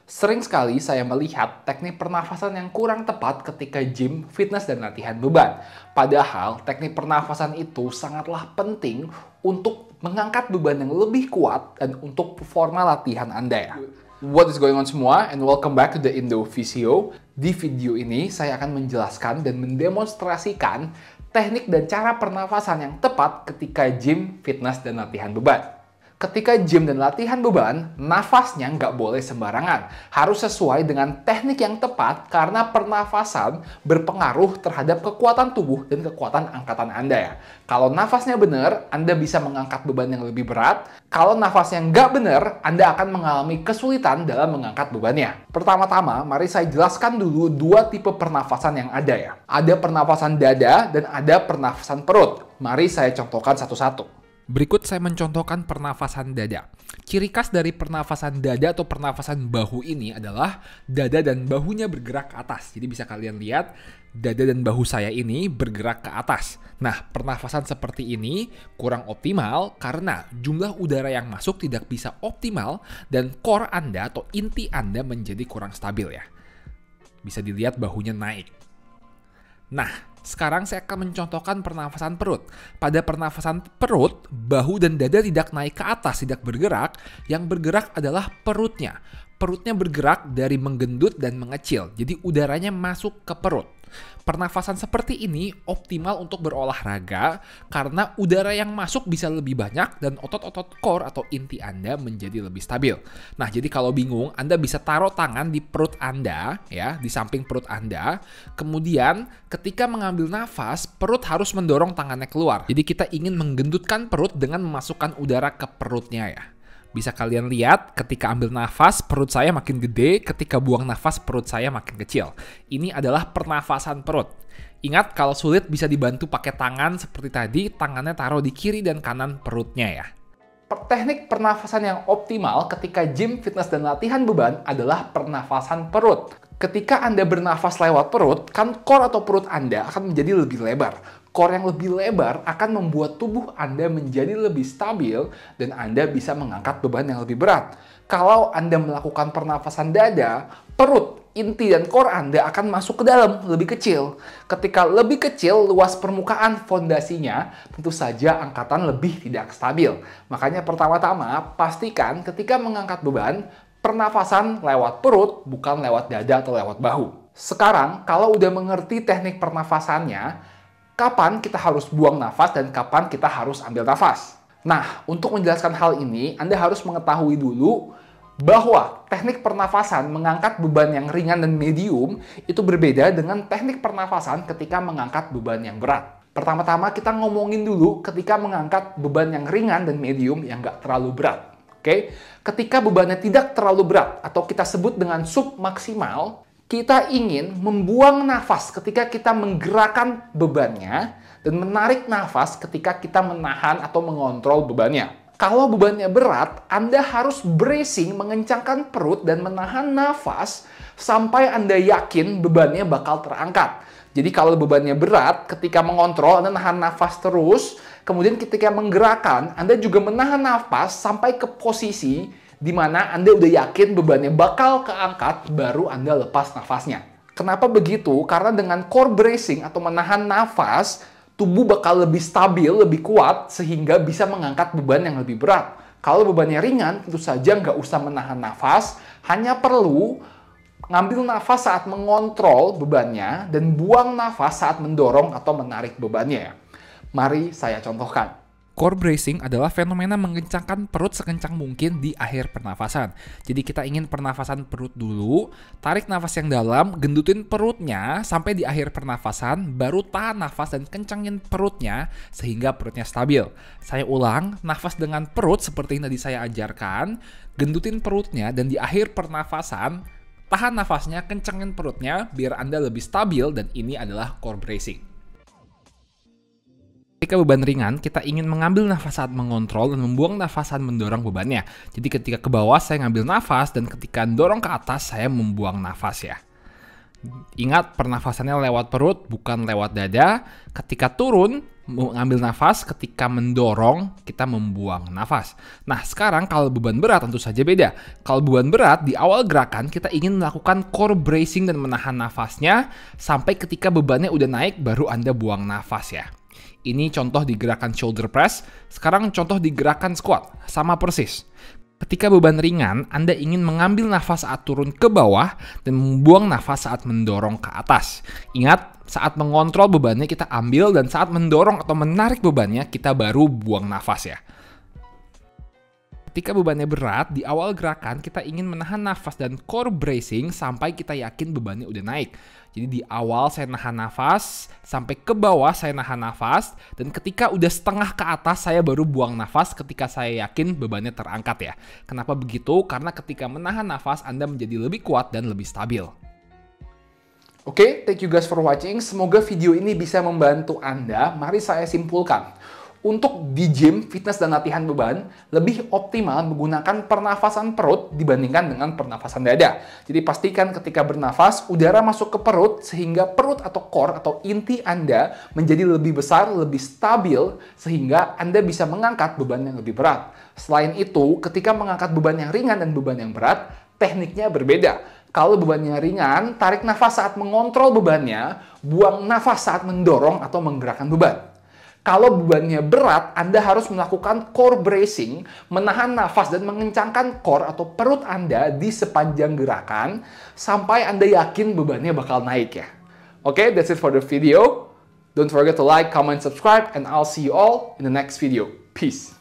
Sering sekali saya melihat teknik pernafasan yang kurang tepat ketika gym, fitness, dan latihan beban. Padahal teknik pernafasan itu sangatlah penting untuk mengangkat beban yang lebih kuat dan untuk performa latihan Anda ya. What is going on semua, and welcome back to the Indo Physio. Di video ini saya akan menjelaskan dan mendemonstrasikan teknik dan cara pernafasan yang tepat ketika gym, fitness, dan latihan beban. Ketika gym dan latihan beban, nafasnya nggak boleh sembarangan. Harus sesuai dengan teknik yang tepat karena pernafasan berpengaruh terhadap kekuatan tubuh dan kekuatan angkatan Anda ya. Kalau nafasnya benar, Anda bisa mengangkat beban yang lebih berat. Kalau nafasnya nggak benar, Anda akan mengalami kesulitan dalam mengangkat bebannya. Pertama-tama, mari saya jelaskan dulu dua tipe pernafasan yang ada ya. Ada pernafasan dada dan ada pernafasan perut. Mari saya contohkan satu-satu. Berikut saya mencontohkan pernafasan dada. Ciri khas dari pernafasan dada atau pernafasan bahu ini adalah dada dan bahunya bergerak ke atas. Jadi bisa kalian lihat, dada dan bahu saya ini bergerak ke atas. Nah, pernafasan seperti ini kurang optimal karena jumlah udara yang masuk tidak bisa optimal dan core Anda atau inti Anda menjadi kurang stabil ya. Bisa dilihat bahunya naik. Nah, sekarang saya akan mencontohkan pernafasan perut. Pada pernafasan perut, bahu dan dada tidak naik ke atas, tidak bergerak. Yang bergerak adalah perutnya. Perutnya bergerak dari menggendut dan mengecil. Jadi udaranya masuk ke perut. Pernafasan seperti ini optimal untuk berolahraga karena udara yang masuk bisa lebih banyak dan otot-otot core atau inti Anda menjadi lebih stabil. Nah, jadi kalau bingung, Anda bisa taruh tangan di perut Anda, ya, di samping perut Anda. Kemudian, ketika mengambil nafas, perut harus mendorong tangannya keluar. Jadi kita ingin menggendutkan perut dengan memasukkan udara ke perutnya ya. Bisa kalian lihat ketika ambil nafas perut saya makin gede, ketika buang nafas perut saya makin kecil. Ini adalah pernafasan perut. Ingat kalau sulit bisa dibantu pakai tangan seperti tadi, tangannya taruh di kiri dan kanan perutnya ya. Teknik pernafasan yang optimal ketika gym, fitness, dan latihan beban adalah pernafasan perut. Ketika Anda bernafas lewat perut, kan core atau perut Anda akan menjadi lebih lebar. Core yang lebih lebar akan membuat tubuh Anda menjadi lebih stabil dan Anda bisa mengangkat beban yang lebih berat. Kalau Anda melakukan pernafasan dada, perut, inti, dan core Anda akan masuk ke dalam lebih kecil. Ketika lebih kecil, luas permukaan fondasinya, tentu saja angkatan lebih tidak stabil. Makanya pertama-tama, pastikan ketika mengangkat beban, pernafasan lewat perut, bukan lewat dada atau lewat bahu. Sekarang, kalau udah mengerti teknik pernafasannya, kapan kita harus buang nafas dan kapan kita harus ambil nafas. Nah, untuk menjelaskan hal ini, Anda harus mengetahui dulu bahwa teknik pernafasan mengangkat beban yang ringan dan medium itu berbeda dengan teknik pernafasan ketika mengangkat beban yang berat. Pertama-tama kita ngomongin dulu ketika mengangkat beban yang ringan dan medium yang nggak terlalu berat. Oke? Ketika bebannya tidak terlalu berat atau kita sebut dengan submaksimal, kita ingin membuang nafas ketika kita menggerakkan bebannya dan menarik nafas ketika kita menahan atau mengontrol bebannya. Kalau bebannya berat, Anda harus bracing, mengencangkan perut dan menahan nafas sampai Anda yakin bebannya bakal terangkat. Jadi kalau bebannya berat, ketika mengontrol Anda nahan nafas terus, kemudian ketika menggerakkan Anda juga menahan nafas sampai ke posisi di mana Anda udah yakin bebannya bakal keangkat, baru Anda lepas nafasnya. Kenapa begitu? Karena dengan core bracing atau menahan nafas, tubuh bakal lebih stabil, lebih kuat, sehingga bisa mengangkat beban yang lebih berat. Kalau bebannya ringan, tentu saja nggak usah menahan nafas, hanya perlu ngambil nafas saat mengontrol bebannya, dan buang nafas saat mendorong atau menarik bebannya. Mari saya contohkan. Core bracing adalah fenomena mengencangkan perut sekencang mungkin di akhir pernafasan. Jadi kita ingin pernafasan perut dulu, tarik nafas yang dalam, gendutin perutnya sampai di akhir pernafasan, baru tahan nafas dan kencangin perutnya sehingga perutnya stabil. Saya ulang, nafas dengan perut seperti yang tadi saya ajarkan, gendutin perutnya dan di akhir pernafasan, tahan nafasnya, kencangin perutnya biar Anda lebih stabil dan ini adalah core bracing. Ketika beban ringan, kita ingin mengambil nafas saat mengontrol dan membuang nafas saat mendorong bebannya. Jadi ketika ke bawah, saya ngambil nafas, dan ketika dorong ke atas, saya membuang nafas ya. Ingat, pernafasannya lewat perut, bukan lewat dada. Ketika turun, mengambil nafas, ketika mendorong, kita membuang nafas. Nah, sekarang kalau beban berat tentu saja beda. Kalau beban berat, di awal gerakan kita ingin melakukan core bracing dan menahan nafasnya, sampai ketika bebannya udah naik, baru Anda buang nafas ya. Ini contoh di gerakan shoulder press, sekarang contoh di gerakan squat, sama persis. Ketika beban ringan, Anda ingin mengambil nafas saat turun ke bawah dan membuang nafas saat mendorong ke atas. Ingat, saat mengontrol bebannya kita ambil dan saat mendorong atau menarik bebannya kita baru buang nafas ya. Ketika bebannya berat, di awal gerakan kita ingin menahan nafas dan core bracing sampai kita yakin bebannya udah naik. Jadi di awal saya nahan nafas, sampai ke bawah saya nahan nafas, dan ketika udah setengah ke atas saya baru buang nafas ketika saya yakin bebannya terangkat ya. Kenapa begitu? Karena ketika menahan nafas Anda menjadi lebih kuat dan lebih stabil. Oke, thank you guys for watching. Semoga video ini bisa membantu Anda. Mari saya simpulkan. Untuk di gym, fitness dan latihan beban, lebih optimal menggunakan pernafasan perut dibandingkan dengan pernafasan dada. Jadi pastikan ketika bernafas, udara masuk ke perut sehingga perut atau core atau inti Anda menjadi lebih besar, lebih stabil, sehingga Anda bisa mengangkat beban yang lebih berat. Selain itu, ketika mengangkat beban yang ringan dan beban yang berat, tekniknya berbeda. Kalau bebannya ringan, tarik nafas saat mengontrol bebannya, buang nafas saat mendorong atau menggerakkan beban. Kalau bebannya berat, Anda harus melakukan core bracing, menahan nafas dan mengencangkan core atau perut Anda di sepanjang gerakan, sampai Anda yakin bebannya bakal naik ya. Oke, that's it for the video. Don't forget to like, comment, subscribe, and I'll see you all in the next video. Peace.